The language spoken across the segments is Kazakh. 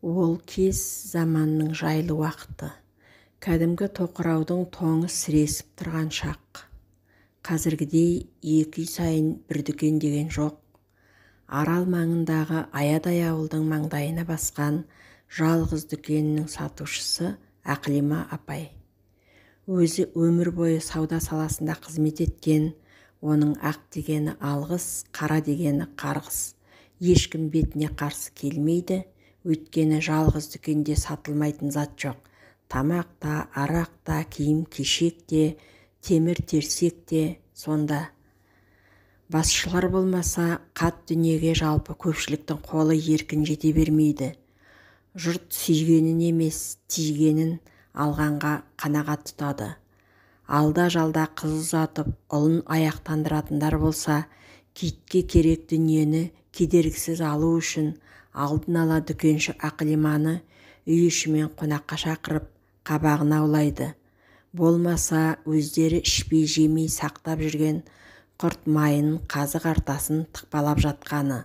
Ол кез заманның жайлы уақыты. Кәдімгі тоқыраудың тоңы сіресіп тұрған шақ. Қазіргідей 2 үй сайын бір дүкен деген жоқ. Арал маңындағы аядай ауылдың маңдайына басқан жалғыз дүкенінің сатушысы Ақлима апай. Өзі өмір бойы сауда саласында қызмет еткен, оның ақ дегені алғыс, қара дегені қарғыс. Ешкім бетіне қарсы келмейді, өйткені жалғыз дүкенде сатылмайтын зат жоқ. Тамақ та, арақ та, киім кешек те, темір терсек те сонда. Басшылар болмаса, қат дүниеге жалпы көпшіліктің қолы еркін жете бермейді. Жұрт сүйгенін емес, тигенін алғанға қанағат тұтады. Алда-жалда қыз ұзатып, ұлын аяқтандыратындар болса, китке керек дүниені кедергісіз алу үшін алдын ала дүкенші Ақлиманы үй ішімен қонаққа шақырып, қабағын аулайды. Болмаса, өздері ішпей жемей сақтап жүрген құрт майын, қазы қартасын тықпалап жатқаны.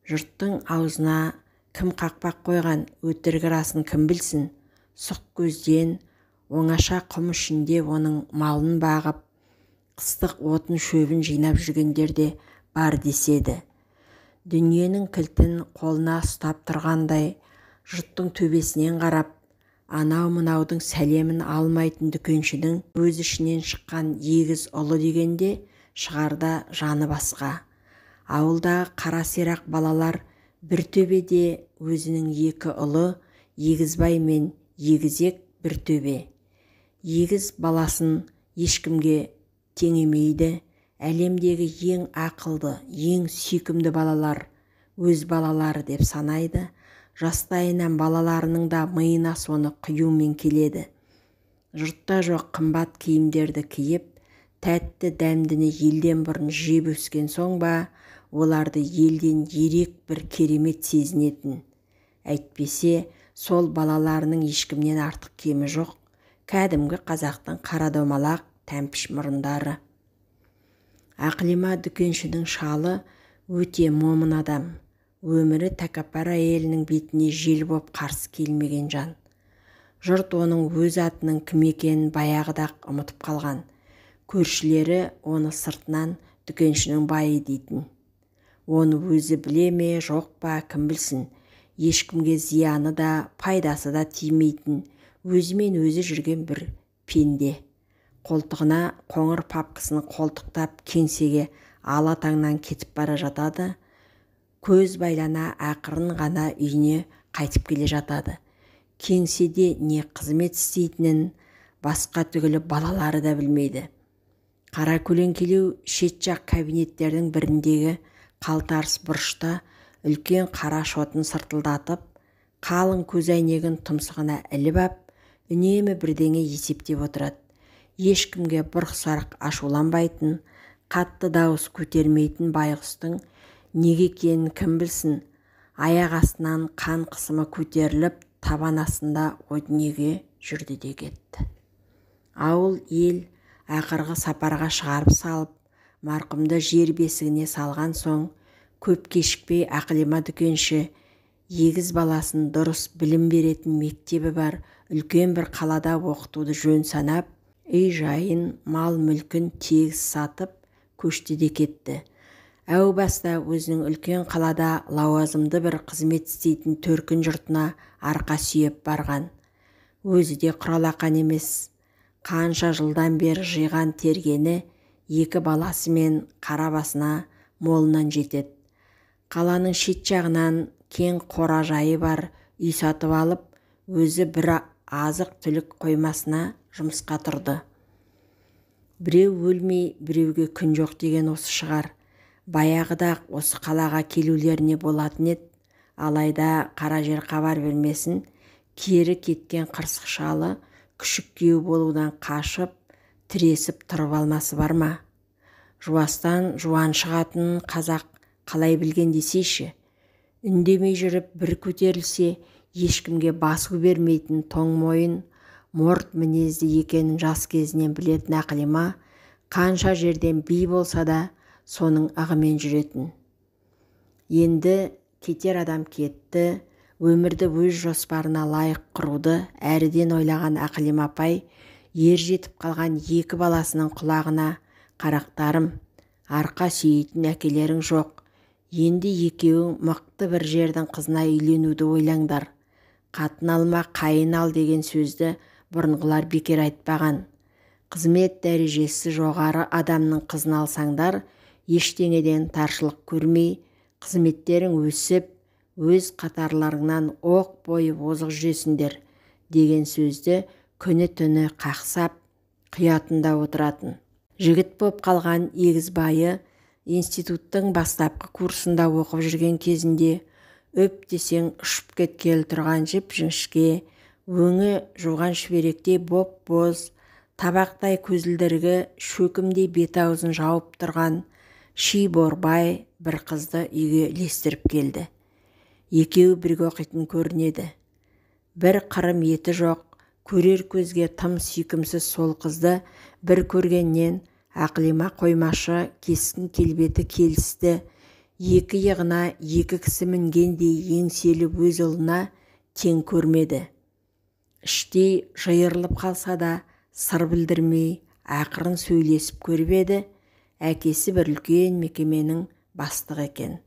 Жұрттың аузына кім қақпақ қойған өтірік расын кім білсін? Сұқ көзден, оңаша құм ішінде оның малын бағып, қыстық отын шөбін жинап жүргендер де бар деседі. Дүниенің кілтін қолына ұстап тұрғандай, жұрттың төбесінен қарап, анау-мынаудың сәлемін алмайтын дүкеншінің өз ішінен шыққан егіз ұлы дегенде шығарда жаны басқа. Ауылдағы қара сирақ балалар бір төбеде, өзінің 2 ұлы, егізбай мен егізек бір төбе. Егіз баласын ешкімге теңемейді. Әлемдегі ең ақылды, ең сүйкімді балалар өз балалары деп санайды. Жастайынан балаларының да миына соны құюмен келеді. Жұртта жоқ қымбат киімдерді киіп, тәтті дәмдіні елден бұрын жеп өскен соң ба, оларды елден ерек бір керемет сезінетін. Әйтпесе, сол балаларының ешкімнен артық кемі жоқ. Кәдімгі қазақтың қара домалақ тәмпіш мұрындары. Ақлима дүкеншінің шалы өте момын адам. Өмірі тәкаппар әйелінің бетіне жел боп қарсы келмеген жан. Жұрт оның өз атының кім екенін баяғыда-ақ ұмытып қалған. Көршілері оны сыртынан дүкеншінің байы дейтін. Оны өзі біле ме, жоқ па, кім білсін. Ешкімге зияны да, пайдасы да тимейтін, өзімен өзі жүрген бір пенде. Қолтығына қоңыр папкасын қолтықтап кеңсеге ала таңнан кетіп бара жатады. Көз байлана ақырын ғана үйіне қайтып келе жатады. Кеңседе не қызмет істейтінін басқа түгілі балалары да білмейді. Қара көлеңкелеу шет жақ кабинеттердің біріндегі қалтарыс бұрышта үлкен қара шотын сыртылдатып, қалың көзәйнегін тұмсығына іліп ап, үнемі бірдеңе есептеп отырады. Ешкімге бұрқ-сарқ ашуланбайтын, қатты дауыс көтермейтін байғұстың неге екенін кім білсін, аяқ астынан қан қысымы көтеріліп, табан астында о дүниеге жүрді де кетті. Ауыл ел ақырғы сапарға шығарып салып, марқұмды жер бесігіне салған соң, көп кешікпей Ақлима дүкенші егіз баласын дұрыс білім беретін мектебі бар үлкен бір қалада оқытуды жөн санап, үй жайын, мал мүлкін тегіс сатып, көшті де кетті. Әу баста өзінің үлкен қалада лауазымды бір қызмет істейтін төркін жұртына арқа сүйеп барған. Өзі де құралақан емес. Қанша жылдан бері жиған тергені 2 баласы мен қара басына молынан жетеді. Қаланың шет жағынан кең қора жайы бар үй сатып алып, өзі бір азық түлік қоймасына жұмысқа тұрды. Біреу өлмей, біреуге күн жоқ деген осы шығар. Баяғыда осы қалаға келулеріне болатын еді. Алайда қара жер хабар бермесін, кері кеткен қырсық шалы күшік күйеу болудан қашып, тіресіп тұрып алмасы бар ма? Жуастан жуан шығатын қазақ қалай білген десейші. Үндемей жүріп бір көтерілсе, ешкімге басу бермейтін тоң мойын, морт мінезді екенін жас кезінен білетін Ақлима, қанша жерден би болса да, соның ығымен жүретін. Енді кетер адам кетті, Өмірді өз жоспарына лайық құруды әріден ойлаған Ақылим апай ер жетіп қалған екі баласының құлағына: «Қарақтарым, арқа сүйейтін әкелерің жоқ. Енді екеуің мықты бір жердің қызына үйленуді ойлаңдар. Қатын алма, қайын ал» деген сөзді бұрынғылар бекер айтпаған. Қызмет дәрежесі жоғары адамның қызын алсаңдар, ештеңеден таршылық көрмей, қызметтерің өсіп, өз қатарларыңнан оқ бойы озық жүресіңдер деген сөзді күні түні қақсап, құятында отыратын. Жігіт боп қалған егізбайы институттың бастапқы курсында оқып жүрген кезінде өп десең ұшып кеткелі тұрған жіп-жіңішке, өңі жуған шүберектей боп-боз, табақтай көзілдірігі шөкімдей бет-аузын жауып тұрған ши-борбай бір қызды үйге ілестіріп келді. Екеуі бірге оқитын көрінеді. Бір қырым еті жоқ, көрер көзге тым сүйкімсіз сол қызды бір көргеннен Ақылима қоймашы кескін келбеті келісті, екі иығына екі кісі мінгендей еңселі өз ұлына тең көрмеді. Іштей жиырылып қалса да сыр білдірмей ақырын сөйлесіп көріп еді. Әкесі бір үлкен мекеменің бастығы екен.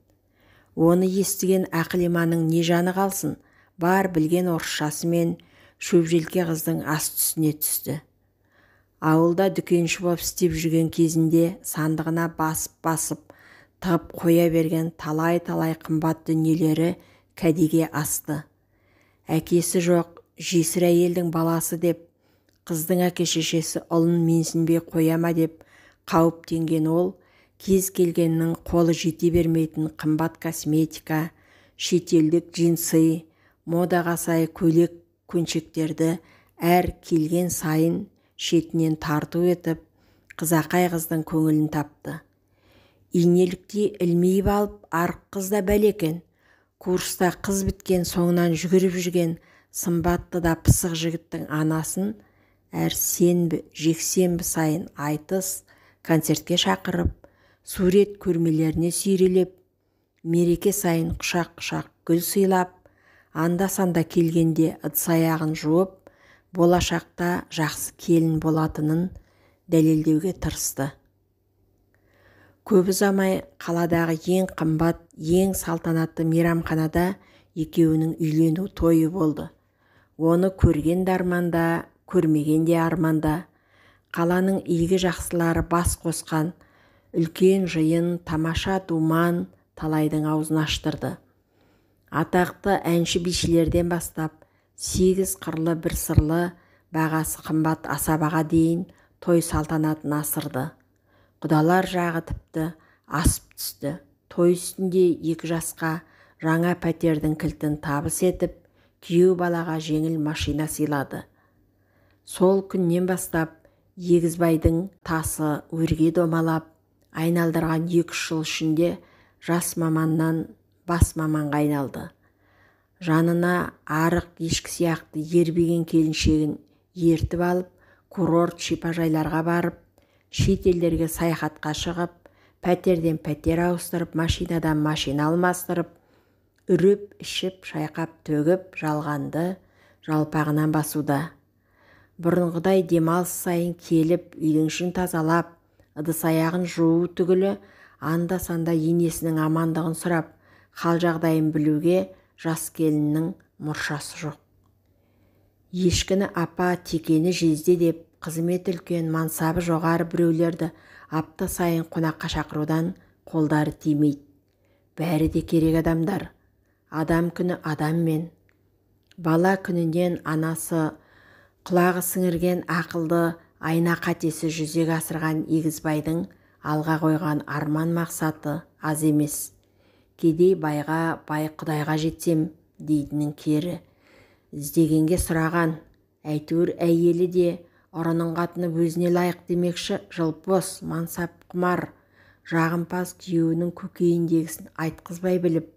Оны естіген Ақылиманың не жаны қалсын, бар білген орысшасы мен шөпжелке қыздың ас түсіне түсті. Ауылда дүкенші боп істеп жүрген кезінде сандығына басып тығып қоя берген талай-талай қымбат дүниелері кәдеге асты. Әкесі жоқ, жесір әйелдің баласы деп, қыздың әке-шешесі ұлын менсінбей қоя ма деп қауіптенген ол, кез келгеннің қолы жете бермейтін қымбат косметика, шетелдік джинсы, модаға сай көйлек көншектерді әр келген сайын шетінен тарту етіп, қызақай қыздың көңілін тапты. Инеліктей ілмейіп алып, арық қыз да бәлекен. Курста қыз біткен соңынан жүгіріп жүрген сымбатты да пысық жігіттің анасын әр сенбі, жексенбі сайын айтыс, концертке шақырып, сурет көрмелеріне сүйрелеп, мереке сайын құшақ-құшақ гүл сыйлап, анда-санда келгенде ыдыс-аяғын жуып, болашақта жақсы келін болатынын дәлелдеуге тырысты. Көп ұзамай қаладағы ең қымбат, ең салтанатты мейрамханада екеуінің үйлену тойы болды. Оны көрген де арманда, көрмеген де арманда. Қаланың игі жақсылары бас қосқан үлкен жиын, тамаша думан талайдың аузын аштырды. Атақты әнші-бишілерден бастап, 8 қырлы бір сырлы, бағасы қымбат асабаға дейін той салтанатын асырды. Құдалар жағы тіпті асып түсті. Той үстінде 2 жасқа жаңа пәтердің кілтін табыс етіп, күйеу балаға жеңіл машина сыйлады. Сол күннен бастап егізбайдың тасы өрге домалап, айналдырған 2 жыл ішінде жас маманнан бас маманға айналды. Жанына арық ешкі сияқты ербеген келіншегін ертіп алып, курорт шипажайларға барып, шетелдерге саяхатқа шығып, пәтерден пәтер ауыстырып, машинадан машина алмастырып, үріп, ішіп, шайқап, төгіп, жалғанды жалпағынан басуда. Бұрынғыдай демалыс сайын келіп, үйдің ішін тазалап, ыдыс-аяғын жуу түгілі, анда-санда енесінің амандығын сұрап, хал жағдайын білуге жас келіннің мұршасы жоқ. Ешкіні апа, текені жезде деп, қызмет үлкен, мансабы жоғары біреулерді апта сайын қонаққа шақырудан қолдары тимейді. Бәрі де керек адамдар. Адам күні адаммен. Бала күнінен анасы құлағы сіңірген ақылды, айна қатесі жүзеге асырған егізбайдың алға қойған арман мақсаты аз емес. Кедей байға, бай құдайға жетсем дейтінін кері. Іздегенге сұраған, әйтеуір әйелі де ұрының қатыны өзіне лайық демекші, жылпос, мансап құмар, жағымпаз күйеуінің көкейіндегісін айтқызбай біліп,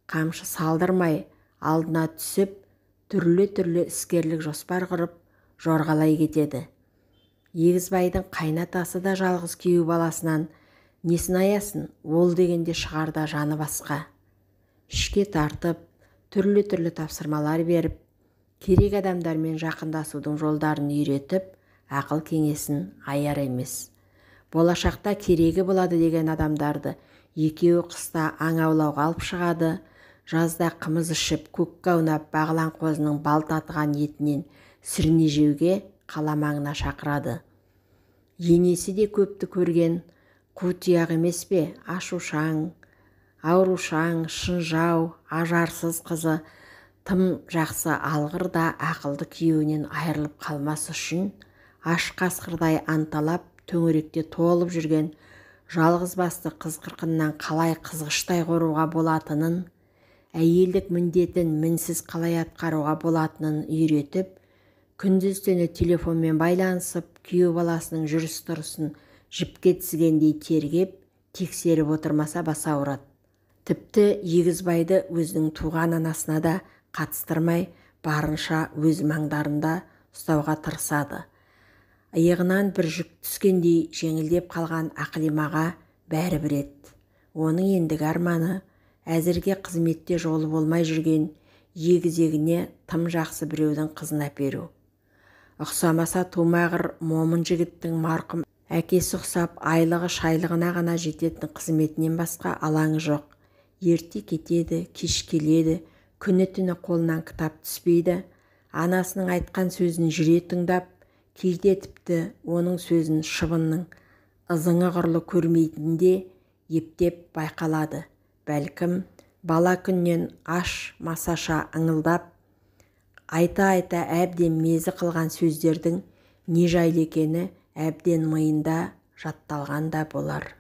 қамшы салдырмай, алдына түсіп, түрлі-түрлі іскерлік жоспар құрып, жорғалай кетеді. Егізбайдың қайнатасы да жалғыз күйеу баласынан несін аясын, ол дегенде шығарда жаны басқа. Ішке тартып, түрлі тапсырмалар беріп, керек адамдармен жақындасудың жолдарын үйретіп, ақыл кеңесін аяр емес. Болашақта керегі болады деген адамдарды екеуі қыста аң аулауға алып шығады, жазда қымыз ішіп, көкке аунап, бағлан қозының бал татыған етінен сірне жеуге қала маңына шақырады. Енесі де көпті көрген, қу тұяқ емес пе, ашушаң, аурушаң, шынжау, ажарсыз қызы тым жақсы алғыр да ақылды күйеуінен айырылып қалмас үшін аш қасқырдай анталап төңіректе толып жүрген жалғыз басты қыз қырқыннан қалай қызғыштай қоруға болатынын, әйелдік міндетін мінсіз қалай атқаруға болатынын үйретіп, күндіз-түні телефонмен байланысып, күйеу баласының жүріс-тұрысын жіпке тізгендей тергеп, тексеріп отырмаса басы ауырады. Тіпті егізбайды өзінің туған анасына да қатыстырмай, барынша өз маңдарында ұстауға тырысады. Иығынан бір жүк түскендей жеңілдеп қалған Ақлимаға бәрі бір еді. Оның ендігі арманы әзірге қызметте жолы болмай жүрген егізегіне тым жақсы біреудің қызын әперу. Ұқсамаса тумағыр момын жігіттің марқұм әкесі ұқсап айлығы шайлығына ғана жететін қызметінен басқа алаңы жоқ. Ерте кетеді, кеш келеді, күні-түні қолынан кітап түспейді. Анасының айтқан сөзін жүре тыңдап, кейде тіпті оның сөзін шыбынның ызыңы құрлы көрмейтінде ептеп байқалады. Бәлкім, бала күннен аш масаша ыңылдап, айта-айта әбден мезі қылған сөздердің не жайлы екені әбден миында жатталған да болар.